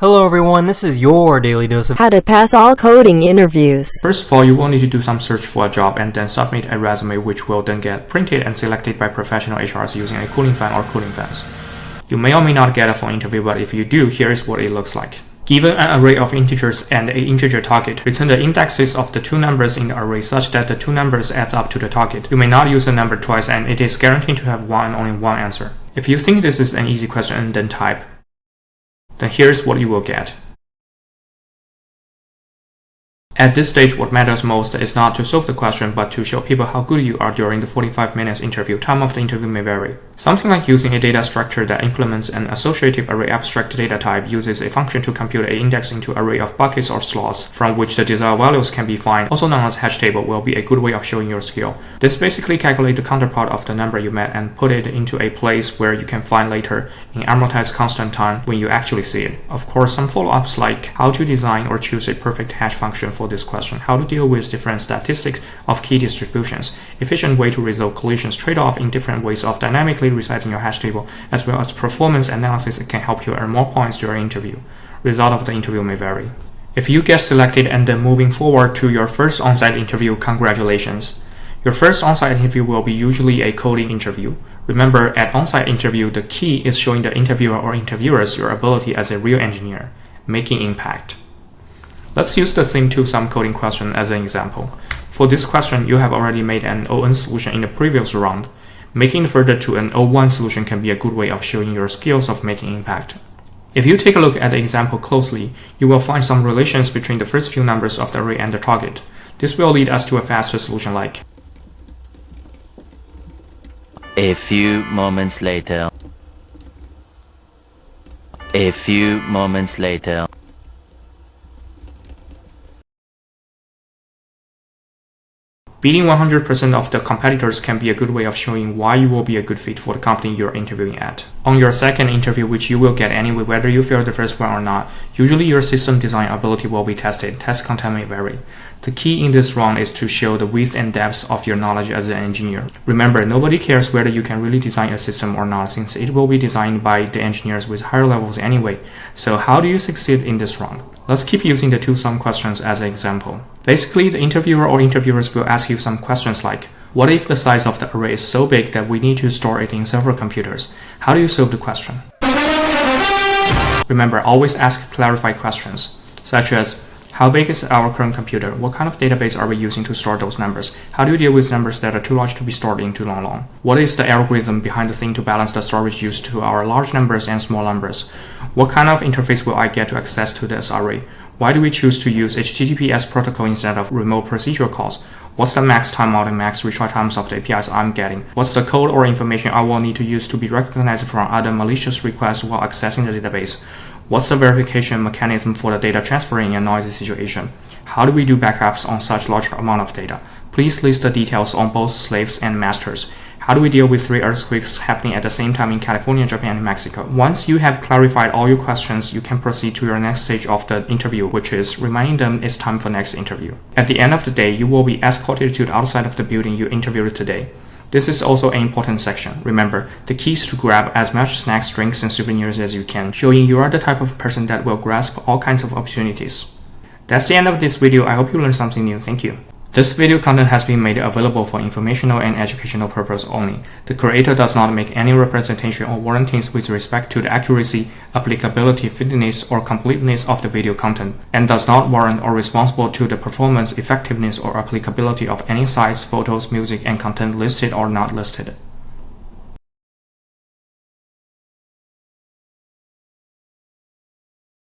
Hello everyone, this is your daily dose of how to pass all coding interviews. First of all, you will need to do some search for a job and then submit a resume, which will then get printed and selected by professional HRs using a cooling fan or cooling fans. You may or may not get a phone interview, but if you do, here is what it looks like. Given an array of integers and an integer target, return the indexes of the two numbers in the array such that the two numbers adds up to the target. You may not use a number twice, and it is guaranteed to have one and only one answer. If you think this is an easy question and then type, then here's what you will get. At this stage, what matters most is not to solve the question, but to show people how good you are during the 45 minutes interview. Time of the interview may vary. Something like using a data structure that implements an associative array abstract data type uses a function to compute an index into array of buckets or slots from which the desired values can be found, also known as hash table, will be a good way of showing your skill. This basically calculates the counterpart of the number you met and put it into a place where you can find later in amortized constant time when you actually see it. Of course, some follow-ups like how to design or choose a perfect hash function for this question, how to deal with different statistics of key distributions, efficient way to resolve collisions, trade-off in different ways of dynamically reciting your hash table, as well as performance analysis that can help you earn more points during interview. Result of the interview may vary. If you get selected and then moving forward to your first on-site interview, congratulations. Your first on-site interview will be usually a coding interview. Remember, at on-site interview, the key is showing the interviewer or interviewers your ability as a real engineer, making impact. Let's use the same two-sum coding question as an example. For this question, you have already made an ON solution in the previous round. Making it further to an O1 solution can be a good way of showing your skills of making impact. If you take a look at the example closely, you will find some relations between the first few numbers of the array and the target. This will lead us to a faster solution like a few moments later. A few moments later. Beating 100% of the competitors can be a good way of showing why you will be a good fit for the company you're interviewing at. On your second interview, which you will get anyway whether you fail the first one or not, usually your system design ability will be tested. Test content may vary. The key in this round is to show the width and depth of your knowledge as an engineer. Remember, nobody cares whether you can really design a system or not, since it will be designed by the engineers with higher levels anyway. So how do you succeed in this round? Let's keep using the two-sum questions as an example. Basically, the interviewer or interviewers will ask you some questions like, what if the size of the array is so big that we need to store it in several computers? How do you solve the question? Remember, always ask clarified questions, such as, how big is our current computer? What kind of database are we using to store those numbers? How do you deal with numbers that are too large to be stored in too long? What is the algorithm behind the thing to balance the storage used to our large numbers and small numbers? What kind of interface will I get to access to this array? Why do we choose to use HTTPS protocol instead of remote procedural calls? What's the max timeout and max retry times of the APIs I'm getting? What's the code or information I will need to use to be recognized from other malicious requests while accessing the database? What's the verification mechanism for the data transferring in a noisy situation? How do we do backups on such large amount of data? Please list the details on both slaves and masters. How do we deal with 3 earthquakes happening at the same time in California, Japan, and Mexico? Once you have clarified all your questions, you can proceed to your next stage of the interview, which is reminding them it's time for next interview. At the end of the day, you will be escorted to the outside of the building you interviewed today. This is also an important section. Remember, the key is to grab as much snacks, drinks, and souvenirs as you can, showing you are the type of person that will grasp all kinds of opportunities. That's the end of this video. I hope you learned something new. Thank you. This video content has been made available for informational and educational purpose only. The creator does not make any representation or warranties with respect to the accuracy, applicability, fitness, or completeness of the video content, and does not warrant or responsible to the performance, effectiveness, or applicability of any sites, photos, music, and content listed or not listed.